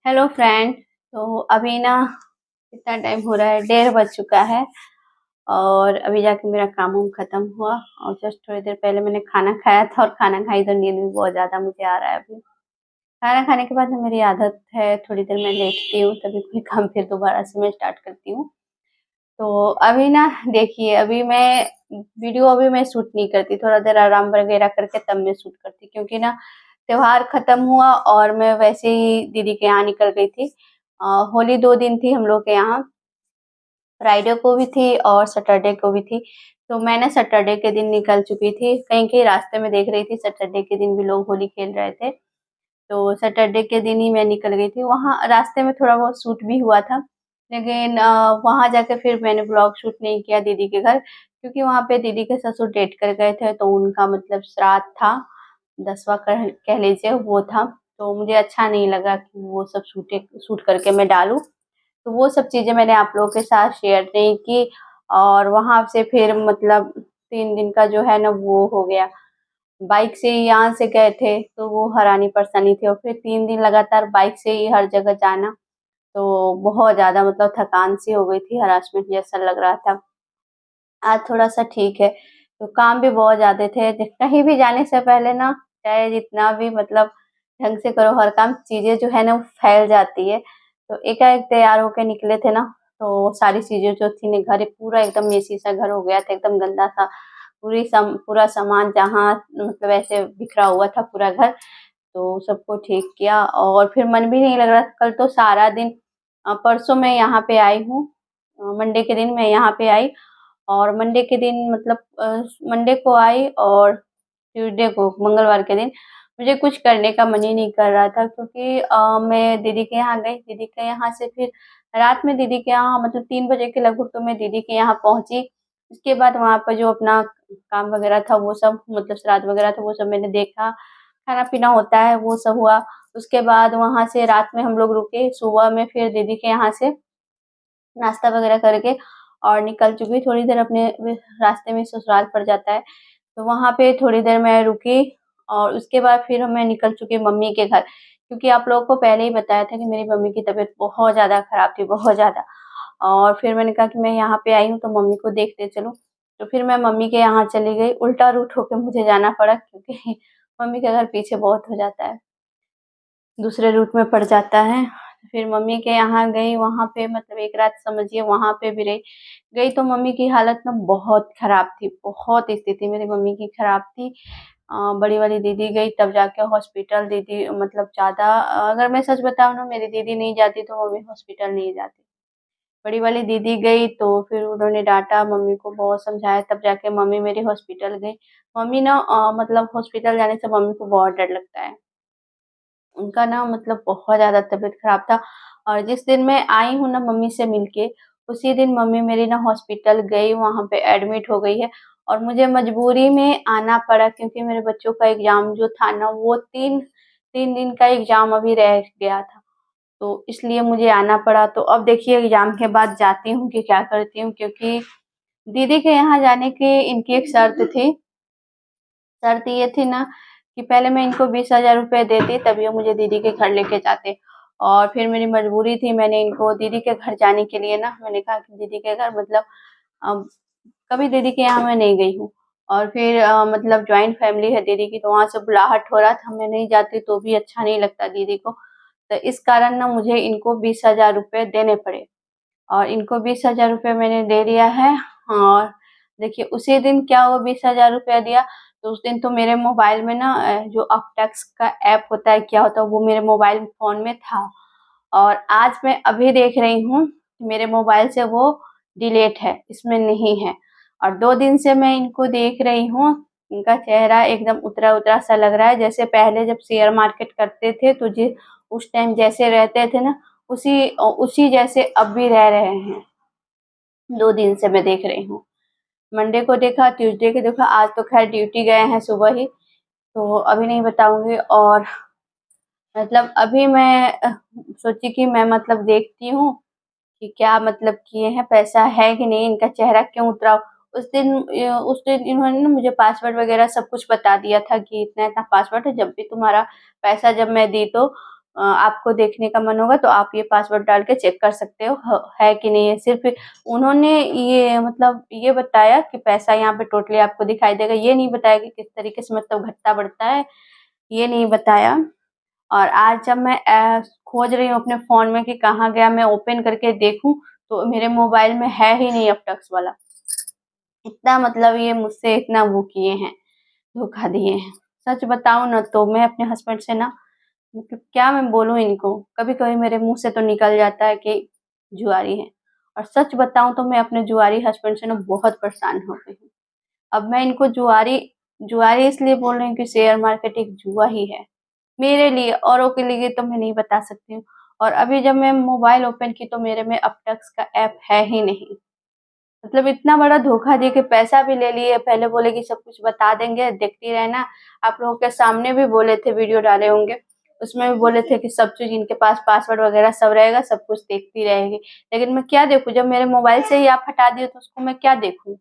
Hello friend. तो अभी ना कितना टाइम हो रहा है, 1:30 बज चुका है। और अभी जाके मेरा काम वाम खत्म हुआ और जस्ट थोड़ी देर पहले मैंने खाना खाया था और खाना खाई तो नींद भी बहुत ज़्यादा मुझे आ रहा है अभी। खाना खाने के बाद ना मेरी आदत है थोड़ी देर मैं लेटती हूँ, तभी कोई काम फिर दोबारा से मैं स्टार्ट करती हूँ। तो अभी ना देखिए, अभी मैं वीडियो अभी मैं शूट नहीं करती, थोड़ा देर आराम वगैरह करके तब मैं शूट करती, क्योंकि ना त्योहार खत्म हुआ और मैं वैसे ही दीदी के यहाँ निकल गई थी। होली 2 दिन थी हम लोग के यहाँ, फ्राइडे को भी थी और सैटरडे को भी थी। तो मैं ना सैटरडे के दिन निकल चुकी थी, कहीं-कहीं रास्ते में देख रही थी सैटरडे के दिन भी लोग होली खेल रहे थे। तो सैटरडे के दिन ही मैं निकल गई थी। वहाँ रास्ते में थोड़ा बहुत शूट भी हुआ था, लेकिन वहाँ जाके फिर मैंने व्लॉग शूट नहीं किया दीदी के घर, क्योंकि वहाँ पे दीदी के ससुर डेथ कर गए थे, तो उनका मतलब श्राद्ध था, 10वां कह लीजिए वो था। तो मुझे अच्छा नहीं लगा कि वो सब शूट करके मैं डालूँ। तो वो सब चीज़ें मैंने आप लोगों के साथ शेयर नहीं की। और वहाँ से फिर मतलब 3 दिन का जो है ना वो हो गया। बाइक से ही यहाँ से गए थे, तो वो हैरानी परेशानी थी और फिर 3 दिन लगातार बाइक से ही हर जगह जाना, तो बहुत ज़्यादा मतलब थकान सी हो गई थी, हरासमेंट जैसा लग रहा था। आज थोड़ा-सा ठीक है, तो काम भी बहुत ज़्यादा थे। कहीं भी जाने से पहले ना, चाहे जितना भी मतलब ढंग से करो हर काम, चीज़ें जो है ना वो फैल जाती है। तो एकाएक तैयार होके निकले थे ना, तो सारी चीज़ें जो थी ना, घर पूरा एकदम मेसी सा घर हो गया था, एकदम गंदा सा। पूरा सामान जहाँ मतलब ऐसे बिखरा हुआ था पूरा घर, तो सबको ठीक किया और फिर मन भी नहीं लग रहा था। कल तो सारा दिन परसों मैं यहाँ पे आई हूँ, मंडे के दिन मैं यहाँ पे आई और मंडे के दिन मतलब मंडे को आई और ट्यूसडे को मंगलवार के दिन मुझे कुछ करने का मन ही नहीं कर रहा था, क्योंकि मैं दीदी के यहाँ गई, दीदी के यहाँ से फिर रात में दीदी के यहाँ मतलब 3 बजे के लगभग तो मैं दीदी के यहाँ पहुँची। उसके बाद वहाँ पर जो अपना काम वगैरह था वो सब मतलब श्राद्ध वगैरह था वो सब मैंने देखा, खाना-पीना होता है वो सब हुआ। उसके बाद वहाँ से रात में हम लोग रुके, सुबह में फिर दीदी के यहाँ से नाश्ता वगैरह करके और निकल चुकी। थोड़ी देर अपने रास्ते में ससुराल पड़ जाता है, तो वहाँ पे थोड़ी देर मैं रुकी और उसके बाद फिर मैं निकल चुकी मम्मी के घर, क्योंकि आप लोगों को पहले ही बताया था कि मेरी मम्मी की तबीयत बहुत ज़्यादा खराब थी, बहुत ज़्यादा। और फिर मैंने कहा कि मैं यहाँ पे आई हूँ तो मम्मी को देखते चलूँ। तो फिर मैं मम्मी के यहाँ चली गई, उल्टा रूट होके मुझे जाना पड़ा, क्योंकि मम्मी का घर पीछे बहुत हो जाता है, दूसरे रूट में पड़ जाता है। फिर मम्मी के यहाँ गई, वहाँ पे मतलब 1 रात समझिए वहाँ पे भी रही। गई तो मम्मी की हालत ना बहुत खराब थी, बहुत स्थिति मेरी मम्मी की खराब थी। बड़ी वाली दीदी गई तब जाके हॉस्पिटल, दीदी मतलब ज़्यादा अगर मैं सच बताऊँ ना, मेरी दीदी नहीं जाती तो मम्मी हॉस्पिटल नहीं जाती। बड़ी वाली दीदी गई तो फिर उन्होंने डाँटा, मम्मी को बहुत समझाया, तब जाके मम्मी मेरी हॉस्पिटल गई। मम्मी ना मतलब हॉस्पिटल जाने से मम्मी को बहुत डर लगता है। उनका ना मतलब बहुत ज़्यादा तबीयत ख़राब था और जिस दिन मैं आई हूँ ना मम्मी से मिलके, उसी दिन मम्मी मेरी ना हॉस्पिटल गई, वहाँ पे एडमिट हो गई है और मुझे मजबूरी में आना पड़ा, क्योंकि मेरे बच्चों का एग्ज़ाम जो था ना वो 3 दिन का एग्ज़ाम अभी रह गया था, तो इसलिए मुझे आना पड़ा। तो अब देखिए एग्ज़ाम के बाद जाती हूँ कि क्या करती हूँ, क्योंकि दीदी के यहाँ जाने की इनकी एक शर्त थी। शर्त ये थी ना कि पहले मैं इनको 20,000 रुपए देती, तब ये मुझे दीदी के घर लेके जाते। और फिर मेरी मजबूरी थी, मैंने इनको दीदी के घर जाने के लिए ना मैंने कहा कि दीदी के घर मतलब अ, कभी दीदी के यहाँ मैं नहीं गई हूँ और फिर मतलब जॉइंट फैमिली है दीदी की, तो वहाँ से बुलाहट हो रहा था, मैं नहीं जाती तो भी अच्छा नहीं लगता दीदी को। तो इस कारण ना मुझे इनको 20,000 रुपए देने पड़े और इनको 20,000 रुपए मैंने दे दिया है। और देखिए उसी दिन क्या हुआ, 20,000 रुपया दिया तो उस दिन तो मेरे मोबाइल में ना जो अपटेक्स का ऐप होता है क्या होता है वो मेरे मोबाइल फ़ोन में था और आज मैं अभी देख रही हूँ मेरे मोबाइल से वो डिलीट है, इसमें नहीं है। और 2 दिन से मैं इनको देख रही हूँ, इनका चेहरा एकदम उतरा-उतरा सा लग रहा है, जैसे पहले जब शेयर मार्केट करते थे तो उस टाइम जैसे रहते थे ना, उसी जैसे अब भी रह रहे हैं। 2 दिन से मैं देख रही हूँ। मंडे को देखा, ट्यूसडे को देखा, आज तो ख़ैर ड्यूटी गए हैं सुबह ही, तो अभी नहीं बताऊँगी। और मतलब अभी मैं सोची कि मैं मतलब देखती हूँ कि क्या मतलब किए हैं, पैसा है कि नहीं, इनका चेहरा क्यों उतरा। उस दिन इन्होंने ना मुझे पासवर्ड वग़ैरह सब कुछ बता दिया था कि इतना-इतना पासवर्ड है, जब भी तुम्हारा पैसा जब मैं दी आपको देखने का मन होगा तो आप ये पासवर्ड डाल के चेक कर सकते हो है कि नहीं है। सिर्फ उन्होंने ये मतलब ये बताया कि पैसा यहाँ पे टोटली आपको दिखाई देगा, ये नहीं बताया कि किस तरीके से मतलब घटता बढ़ता है, ये नहीं बताया। और आज जब मैं खोज रही हूँ अपने फ़ोन में कि कहाँ गया, मैं ओपन करके देखूँ तो मेरे मोबाइल में है ही नहीं अपटक्स वाला। इतना मतलब ये मुझसे इतना वो किए हैं, धोखा दिए हैं। सच बताऊँ ना तो मैं अपने हस्बैंड से ना मतलब क्या मैं बोलूँ इनको, कभी-कभी मेरे मुँह से तो निकल जाता है कि जुआरी है। और सच बताऊँ तो मैं अपने जुआरी हस्बैंड से ना बहुत परेशान हो गई हूँ। अब मैं इनको जुआरी जुआरी इसलिए बोल रही हूँ कि शेयर मार्केट एक जुआ ही है। मेरे लिए, औरों के लिए तो मैं नहीं बता सकती हूँ। और अभी जब मैं मोबाइल ओपन की तो मेरे में अपटक्स का ऐप है ही नहीं। मतलब इतना बड़ा धोखा दिए कि पैसा भी ले लिए, पहले बोले कि सब कुछ बता देंगे, देखती रहना। आप लोगों के सामने भी बोले थे, वीडियो डाले होंगे, उसमें भी बोले थे कि सब चीज़ इनके पास पासवर्ड वगैरह सब रहेगा, सब कुछ देखती रहेगी। लेकिन मैं क्या देखूँ, जब मेरे मोबाइल से ही आप हटा दिए तो उसको मैं क्या देखूँ?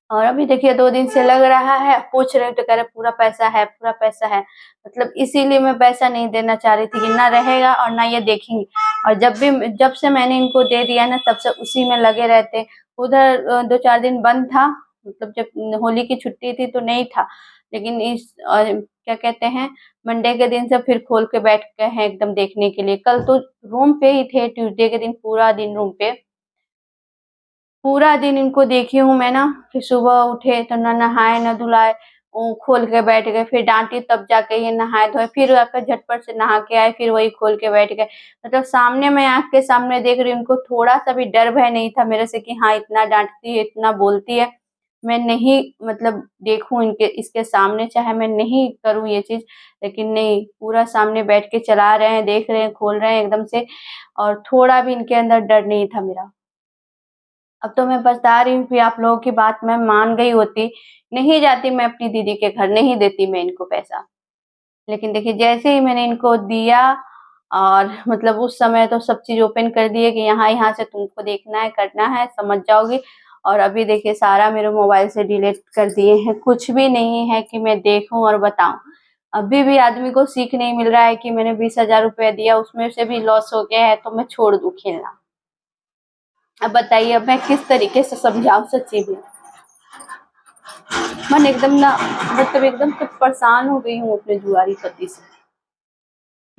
और अभी देखिए 2 दिन से लग रहा है, पूछ रहे हो तो कह रहे पूरा पैसा है, पूरा पैसा है। मतलब इसीलिए मैं पैसा नहीं देना चाह रही थी कि ना रहेगा और ना ये देखेंगे। और जब से मैंने इनको दे दिया ना तब से उसी में लगे रहते हैं। उधर 2-4 दिन बंद था, मतलब जब होली की छुट्टी थी तो नहीं था। लेकिन क्या कहते हैं, मंडे के दिन से फिर खोल के बैठ गए हैं एकदम देखने के लिए। कल तो रूम पे ही थे, ट्यूसडे के दिन पूरा दिन रूम पे। पूरा दिन इनको देखी हूँ मैं ना, कि सुबह उठे तो ना नहाए ना धुलाए, खोल के बैठ गए, फिर डांटी तब जाके ये नहाए धोए, फिर आकर झटपट से नहा के आए, फिर वही खोल के बैठ गए। मतलब सामने मैं आंख के सामने देख रही हूँ, उनको थोड़ा सा भी डर भय नहीं था मेरे से कि हाँ इतना डांटती है, इतना बोलती है, मैं नहीं मतलब देखूं इनके इसके सामने, चाहे मैं नहीं करूं ये चीज, लेकिन नहीं, पूरा सामने बैठ के चला रहे हैं, देख रहे हैं, खोल रहे हैं एकदम से। और थोड़ा भी इनके अंदर डर नहीं था मेरा। अब तो मैं बता रही हूँ कि आप लोगों की बात मैं मान गई होती, नहीं जाती मैं अपनी दीदी के घर, नहीं देती मैं इनको पैसा। लेकिन देखिए जैसे ही मैंने इनको दिया और मतलब उस समय तो सब चीज़ ओपन कर दिए कि यहाँ-यहाँ से तुमको देखना है, करना है, समझ जाओगी। और अभी देखिए सारा मेरे मोबाइल से डिलीट कर दिए हैं, कुछ भी नहीं है कि मैं देखूँ और बताऊँ। अभी भी आदमी को सीख नहीं मिल रहा है कि मैंने 20,000 रुपए दिया, उसमें से भी लॉस हो गया है तो मैं छोड़ दूँ खेलना। अब बताइए अब मैं किस तरीके से समझाऊँ सच्ची में। मन एकदम ना मतलब एकदम से परेशान हो गई हूँ अपने जुआरी पति से।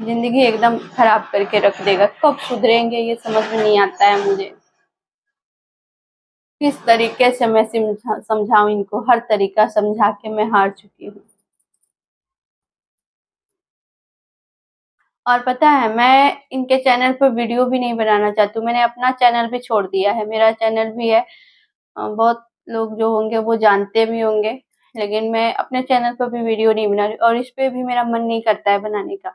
ज़िंदगी एकदम खराब करके रख देगा। कब सुधरेंगे ये समझ में नहीं आता है मुझे। किस तरीके से मैं समझाऊँ इनको, हर तरीका समझा के मैं हार चुकी हूँ। और पता है मैं इनके चैनल पर वीडियो भी नहीं बनाना चाहती हूँ। मैंने अपना चैनल भी छोड़ दिया है। मेरा चैनल भी है, बहुत लोग जो होंगे वो जानते भी होंगे। लेकिन मैं अपने चैनल पर भी वीडियो नहीं बना रही और इस पे भी मेरा मन नहीं करता है बनाने का।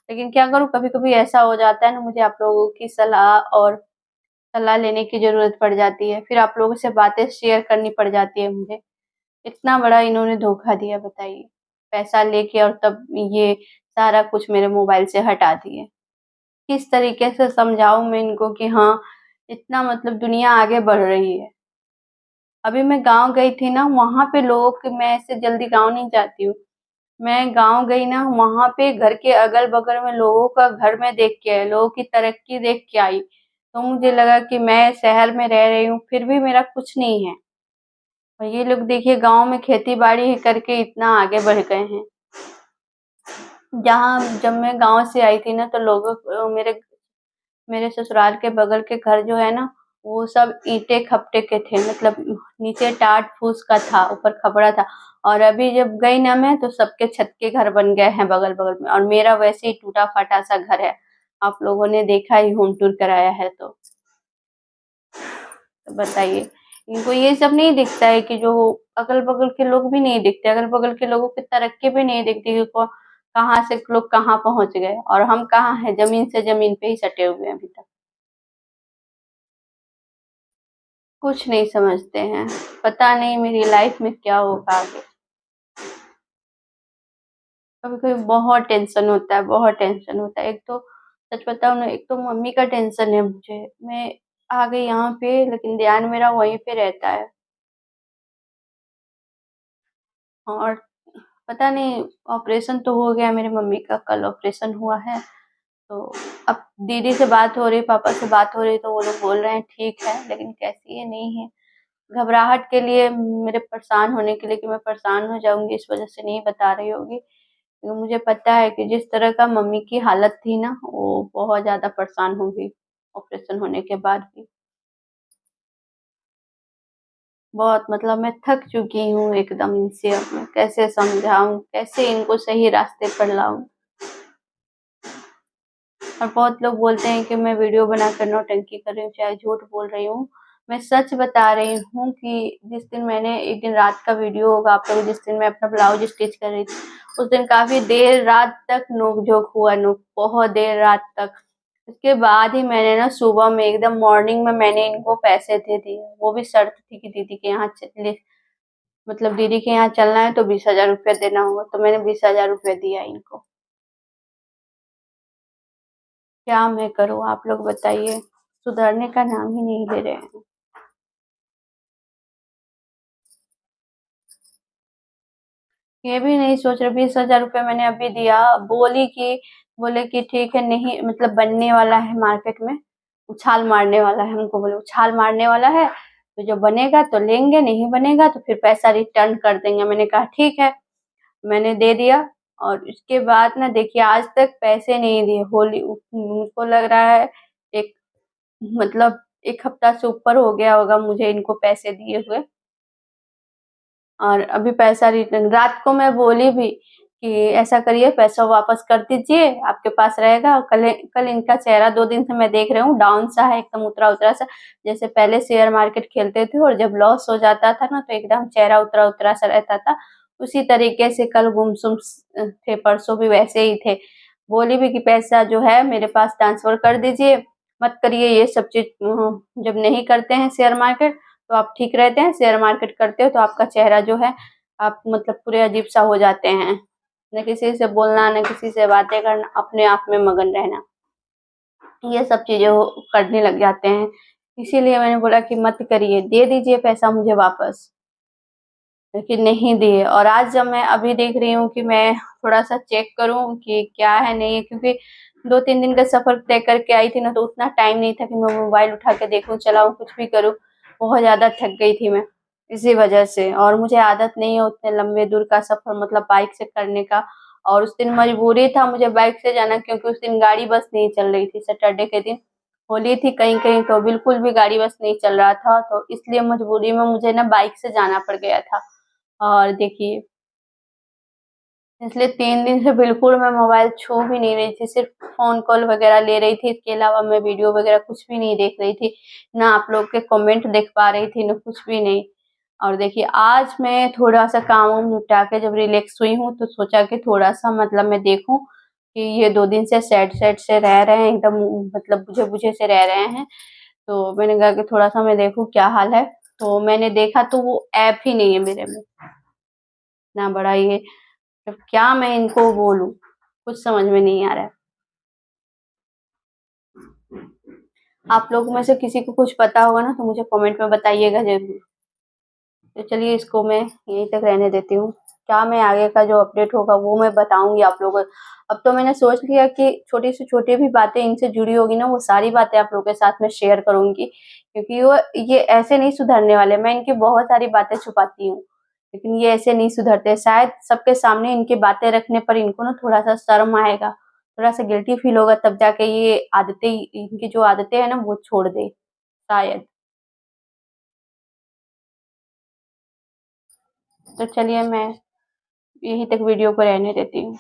लेकिन क्या करूँ, कभी-कभी ऐसा हो जाता है ना, मुझे आप लोगों की सलाह लेने की ज़रूरत पड़ जाती है। फिर आप लोगों से बातें शेयर करनी पड़ जाती है मुझे। इतना बड़ा इन्होंने धोखा दिया बताइए। पैसा लेके और तब ये सारा कुछ मेरे मोबाइल से हटा दिए। किस तरीके से समझाऊँ मैं इनको कि हाँ, इतना मतलब दुनिया आगे बढ़ रही है। अभी मैं गाँव गई थी ना, वहाँ पे लोगों के मैं ऐसे जल्दी गाँव नहीं जाती हूँ। मैं गाँव गई ना, वहाँ पे घर के अगल-बगल में लोगों का घर मैं देख के आई, लोगों की तरक्की देख के आई। तो मुझे लगा कि मैं शहर में रह रही हूँ, फिर भी मेरा कुछ नहीं है। और ये लोग देखिए गाँव में खेती-बाड़ी करके इतना आगे बढ़ गए हैं। जहाँ जब मैं गाँव से आई थी ना तो मेरे मेरे ससुराल के बगल के घर जो है ना, वो सब ईंटे खपटे के थे, मतलब नीचे टाट फूस का था, ऊपर खपड़ा था। और अभी जब गई ना मैं तो सबके छत के घर बन गए हैं बगल बगल में, और मेरा वैसे ही टूटा फाटा सा घर है। आप लोगों ने देखा ही, होम टूर कराया है तो बताइए, इनको ये सब नहीं दिखता है कि जो अगल बगल के लोग भी नहीं दिखते, अगल बगल के लोगों की तरक्की भी नहीं दिखती कि कहाँ से लोग कहाँ पहुंच गए और हम कहाँ हैं, जमीन से जमीन पे ही सटे हुए हैं अभी तक। कुछ नहीं समझते हैं। पता नहीं मेरी लाइफ में क्या होगा आगे। कभी-कभी बहुत टेंशन होता है, बहुत टेंशन होता है। एक तो सच बताऊँ ना, एक तो मम्मी का टेंशन है मुझे। मैं आ गई यहाँ पे लेकिन ध्यान मेरा वहीं पे रहता है। और पता नहीं, ऑपरेशन तो हो गया मेरी मम्मी का, कल ऑपरेशन हुआ है। तो अब दीदी से बात हो रही, पापा से बात हो रही, तो वो लोग बोल रहे हैं ठीक है, लेकिन कैसी है नहीं है। घबराहट के लिए, मेरे परेशान होने के लिए कि मैं परेशान हो जाऊंगी, इस वजह से नहीं बता रही होगी, क्योंकि मुझे पता है कि जिस तरह का मम्मी की हालत थी ना, वो बहुत ज्यादा परेशान होंगी ऑपरेशन होने के बाद भी। बहुत, मतलब मैं थक चुकी हूँ एकदम इनसे। अब मैं कैसे समझाऊं, कैसे इनको सही रास्ते पर लाऊं। और बहुत लोग बोलते हैं कि मैं वीडियो बनाकर नौटंकी कर रही हूँ, चाहे झूठ बोल रही हूँ। मैं सच बता रही हूँ कि जिस दिन मैंने, एक दिन रात का वीडियो होगा आप लोग, जिस दिन मैं अपना ब्लाउज स्टिच कर रही थी, उस दिन काफी देर रात तक नोक झोंक हुआ, बहुत देर रात तक। उसके बाद ही मैंने ना सुबह में एकदम मॉर्निंग में मैंने इनको पैसे दे दिए। वो भी शर्त थी कि दीदी के यहाँ चले, मतलब दीदी के यहाँ चलना है तो 20,000 रुपया देना होगा, तो मैंने 20,000 रुपया दिया इनको। क्या मैं करूँ, आप लोग बताइए। सुधरने का नाम ही नहीं ले रहे हैं। ये भी नहीं सोच रहे, 20,000 रुपया मैंने अभी दिया। बोले कि ठीक है, नहीं मतलब बनने वाला है मार्केट में, उछाल मारने वाला है, हमको बोले उछाल मारने वाला है, तो जो बनेगा तो लेंगे, नहीं बनेगा तो फिर पैसा रिटर्न कर देंगे। मैंने कहा ठीक है, मैंने दे दिया। और उसके बाद ना देखिए, आज तक पैसे नहीं दिए। होली, मुझको लग रहा है एक, मतलब 1 हफ्ता से ऊपर हो गया होगा मुझे इनको पैसे दिए हुए। और अभी पैसा रिटर्न, रात को मैं बोली भी कि ऐसा करिए, पैसा वापस कर दीजिए, आपके पास रहेगा। कल कल इनका चेहरा 2 दिन से मैं देख रही हूँ, डाउन सा है, एकदम उतरा उतरा सा। जैसे पहले शेयर मार्केट खेलते थे और जब लॉस हो जाता था ना, तो एकदम चेहरा उतरा उतरा सा रहता था। उसी तरीके से कल गुमसुम थे, परसों भी वैसे ही थे। बोली भी कि पैसा जो है मेरे पास ट्रांसफर कर दीजिए, मत करिए ये सब चीज। जब नहीं करते हैं शेयर मार्केट तो आप ठीक रहते हैं, शेयर मार्केट करते हो तो आपका चेहरा जो है, आप मतलब पूरे अजीब सा हो जाते हैं। न किसी से बोलना, न किसी से बातें करना, अपने आप में मगन रहना, ये सब चीजें वो करने लग जाते हैं। इसीलिए मैंने बोला कि मत करिए, दे दीजिए पैसा मुझे वापस, लेकिन नहीं दिए। और आज जब मैं अभी देख रही हूँ कि मैं थोड़ा सा चेक करूँ कि क्या है नहीं है, क्योंकि 2-3 दिन का सफर तय करके आई थी ना, तो उतना टाइम नहीं था कि मैं मोबाइल उठा के देखूं, चलाऊं, कुछ भी करूं। बहुत ज्यादा थक गई थी मैं इसी वजह से। और मुझे आदत नहीं है उतने लंबे दूर का सफर, मतलब बाइक से करने का। और उस दिन मजबूरी था मुझे बाइक से जाना, क्योंकि उस दिन गाड़ी बस नहीं चल रही थी। सैटरडे के दिन होली थी, कहीं कहीं तो बिल्कुल भी गाड़ी बस नहीं चल रहा था, तो इसलिए मजबूरी में मुझे ना बाइक से जाना पड़ गया था। और देखिए, इसलिए 3 दिन से बिल्कुल मैं मोबाइल छू भी नहीं रही थी, सिर्फ फोन कॉल वगैरह ले रही थी, इसके अलावा मैं वीडियो वगैरह कुछ भी नहीं देख रही थी। ना आप लोग के कमेंट देख पा रही थी, ना कुछ भी नहीं। और देखिए, आज मैं थोड़ा सा काम वाम निपटा के जब रिलैक्स हुई हूँ, तो सोचा कि थोड़ा सा मतलब मैं देखूं कि ये 2 दिन से सैड सैड से रह रहे हैं, एकदम मतलब बुझे बुझे से रह रहे हैं। तो मैंने कहा कि थोड़ा सा मैं देखूं क्या हाल है। तो मैंने देखा तो वो ऐप ही नहीं है मेरे में, ना बड़ा ये। अब क्या मैं इनको बोलूं, कुछ समझ में नहीं आ रहा है। आप लोग में से किसी को कुछ पता होगा ना, तो मुझे कमेंट में बताइएगा जरूर। तो चलिए, इसको मैं यहीं तक रहने देती हूँ। क्या मैं आगे का जो अपडेट होगा वो मैं बताऊंगी आप लोगों को। अब तो मैंने सोच लिया कि छोटी से छोटी भी बातें इनसे जुड़ी होगी ना, वो सारी बातें आप लोगों के साथ में शेयर करूंगी, क्योंकि वो, ये ऐसे नहीं सुधरने वाले। मैं इनकी बहुत सारी बातें छुपाती हूँ, लेकिन ये ऐसे नहीं सुधरते। शायद सबके सामने इनकी बातें रखने पर इनको ना थोड़ा सा शर्म आएगा, थोड़ा सा गिल्टी फील होगा, तब जाके ये आदतें, इनकी जो आदतें हैं ना, वो छोड़ दे शायद। तो चलिए, मैं यहीं तक वीडियो को रहने देती हूँ।